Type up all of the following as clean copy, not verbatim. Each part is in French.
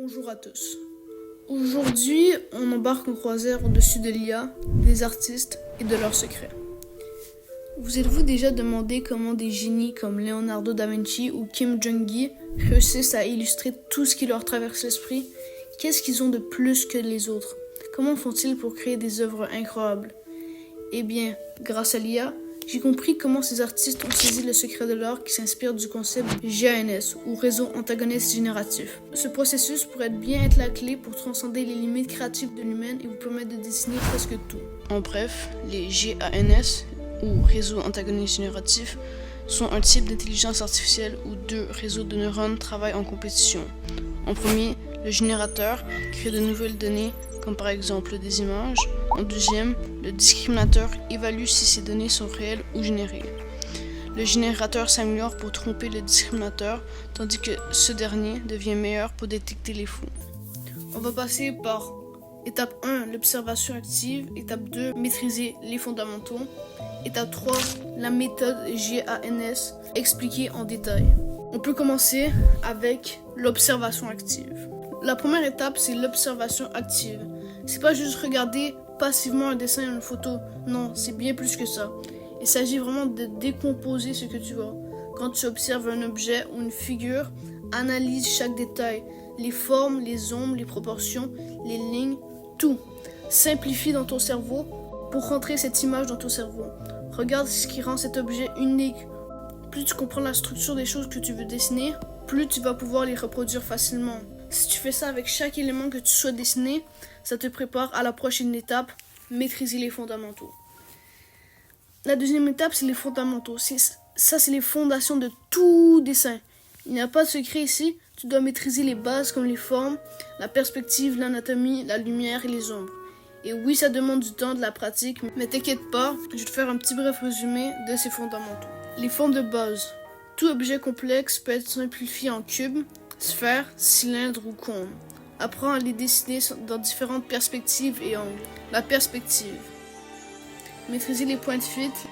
Bonjour à tous. Aujourd'hui, on embarque en croisière au-dessus de l'IA, des artistes et de leurs secrets. Vous êtes-vous déjà demandé comment des génies comme Leonardo da Vinci ou Kim Jong-gi réussissent à illustrer tout ce qui leur traverse l'esprit? Qu'est-ce qu'ils ont de plus que les autres? Comment font-ils pour créer des œuvres incroyables? Eh bien, grâce à l'IA, j'ai compris comment ces artistes ont saisi le secret de l'art qui s'inspire du concept GANS, ou réseau antagoniste génératif. Ce processus pourrait bien être la clé pour transcender les limites créatives de l'humain et vous permettre de dessiner presque tout. En bref, les GANS, ou réseaux antagonistes génératifs, sont un type d'intelligence artificielle où deux réseaux de neurones travaillent en compétition. En premier, le générateur crée de nouvelles données, comme par exemple des images. En deuxième, le discriminateur évalue si ces données sont réelles ou générées. Le générateur s'améliore pour tromper le discriminateur, tandis que ce dernier devient meilleur pour détecter les faux. On va passer par étape 1, l'observation active. Étape 2, maîtriser les fondamentaux. Étape 3, la méthode GANS, expliquée en détail. On peut commencer avec l'observation active. La première étape, c'est l'observation active. C'est pas juste regarder passivement un dessin ou une photo. Non, c'est bien plus que ça. Il s'agit vraiment de décomposer ce que tu vois. Quand tu observes un objet ou une figure, analyse chaque détail. Les formes, les ombres, les proportions, les lignes, tout. Simplifie dans ton cerveau pour rentrer cette image dans ton cerveau. Regarde ce qui rend cet objet unique. Plus tu comprends la structure des choses que tu veux dessiner, plus tu vas pouvoir les reproduire facilement. Si tu fais ça avec chaque élément que tu souhaites dessiner, ça te prépare à la prochaine étape, maîtriser les fondamentaux. La deuxième étape, c'est les fondamentaux. C'est les fondations de tout dessin. Il n'y a pas de secret ici, tu dois maîtriser les bases comme les formes, la perspective, l'anatomie, la lumière et les ombres. Et oui, ça demande du temps, de la pratique, mais t'inquiète pas, je vais te faire un petit bref résumé de ces fondamentaux. Les formes de base. Tout objet complexe peut être simplifié en cube, sphère, cylindre ou cône. Apprends à les dessiner dans différentes perspectives et angles. La perspective. Maîtriser les points de fuite,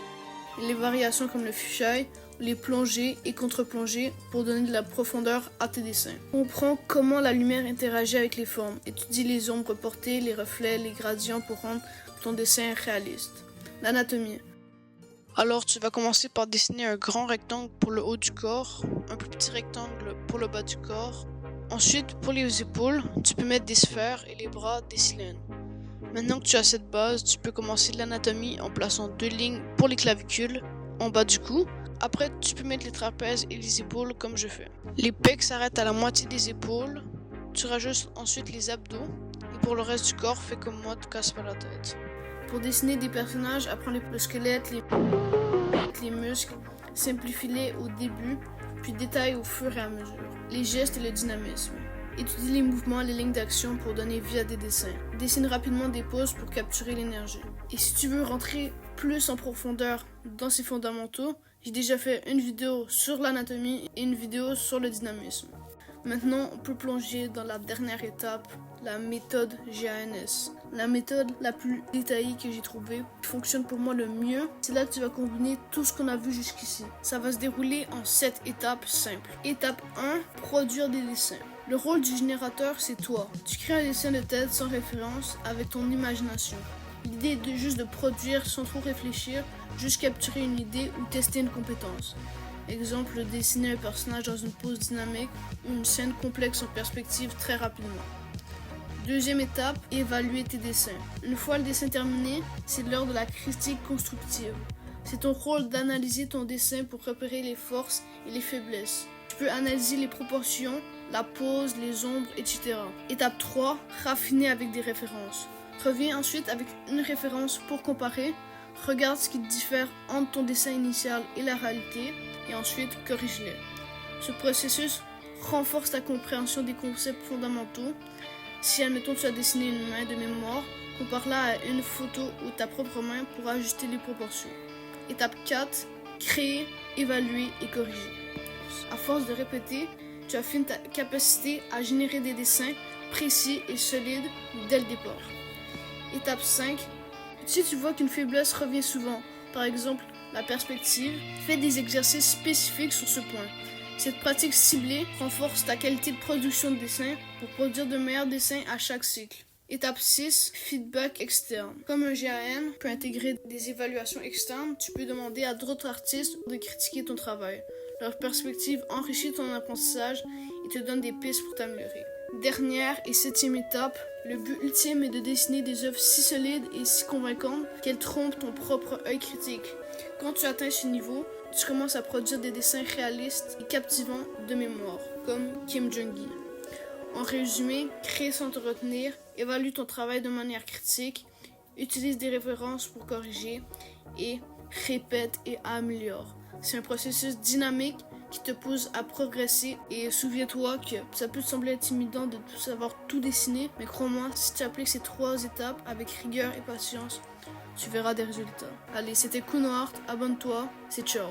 les variations comme le fisheye, les plongées et contre-plongées pour donner de la profondeur à tes dessins. Comprends comment la lumière interagit avec les formes. Étudie les ombres portées, les reflets, les gradients pour rendre ton dessin réaliste. L'anatomie. Alors tu vas commencer par dessiner un grand rectangle pour le haut du corps, un plus petit rectangle pour le bas du corps. Ensuite, pour les épaules, tu peux mettre des sphères et les bras des cylindres. Maintenant que tu as cette base, tu peux commencer l'anatomie en plaçant deux lignes pour les clavicules en bas du cou. Après, tu peux mettre les trapèzes et les épaules comme je fais. Les pecs s'arrêtent à la moitié des épaules. Tu rajoutes ensuite les abdos. Et pour le reste du corps, fais comme moi, te casse pas la tête. Pour dessiner des personnages, apprends le squelette, les muscles, simplifie-les au début, puis détaille au fur et à mesure. Les gestes et le dynamisme. Étudie les mouvements, les lignes d'action pour donner vie à des dessins. Dessine rapidement des poses pour capturer l'énergie. Et si tu veux rentrer plus en profondeur dans ces fondamentaux, j'ai déjà fait une vidéo sur l'anatomie et une vidéo sur le dynamisme. Maintenant, on peut plonger dans la dernière étape, la méthode GANS. La méthode la plus détaillée que j'ai trouvée, qui fonctionne pour moi le mieux, c'est là que tu vas combiner tout ce qu'on a vu jusqu'ici. Ça va se dérouler en 7 étapes simples. Étape 1, produire des dessins. Le rôle du générateur, c'est toi. Tu crées un dessin de tête sans référence avec ton imagination. L'idée est juste de produire sans trop réfléchir, juste capturer une idée ou tester une compétence. Exemple, dessiner un personnage dans une pose dynamique ou une scène complexe en perspective très rapidement. Deuxième étape, évaluer tes dessins. Une fois le dessin terminé, c'est l'heure de la critique constructive. C'est ton rôle d'analyser ton dessin pour repérer les forces et les faiblesses. Tu peux analyser les proportions, la pose, les ombres, etc. Étape 3, raffiner avec des références. Reviens ensuite avec une référence pour comparer. Regarde ce qui diffère entre ton dessin initial et la réalité et ensuite corrige-les. Ce processus renforce ta compréhension des concepts fondamentaux. Si, admettons, tu as dessiné une main de mémoire, compare-la à une photo ou ta propre main pour ajuster les proportions. Étape 4, créer, évaluer et corriger. À force de répéter, tu affines ta capacité à générer des dessins précis et solides dès le départ. Étape 5, si tu vois qu'une faiblesse revient souvent, par exemple la perspective, fais des exercices spécifiques sur ce point. Cette pratique ciblée renforce ta qualité de production de dessin pour produire de meilleurs dessins à chaque cycle. Étape 6, feedback externe. Comme un GAN peut intégrer des évaluations externes, tu peux demander à d'autres artistes de critiquer ton travail. Leur perspective enrichit ton apprentissage et te donne des pistes pour t'améliorer. Dernière et 7e étape, le but ultime est de dessiner des œuvres si solides et si convaincantes qu'elles trompent ton propre œil critique. Quand tu atteins ce niveau, tu commences à produire des dessins réalistes et captivants de mémoire, comme Kim Jong-gi. En résumé, crée sans te retenir, évalue ton travail de manière critique, utilise des références pour corriger et répète et améliore. C'est un processus dynamique qui te pousse à progresser et souviens-toi que ça peut te sembler intimidant de savoir tout dessiner, mais crois-moi, si tu appliques ces 3 étapes avec rigueur et patience, tu verras des résultats. Allez, c'était Kuno Art, abonne-toi, c'est ciao!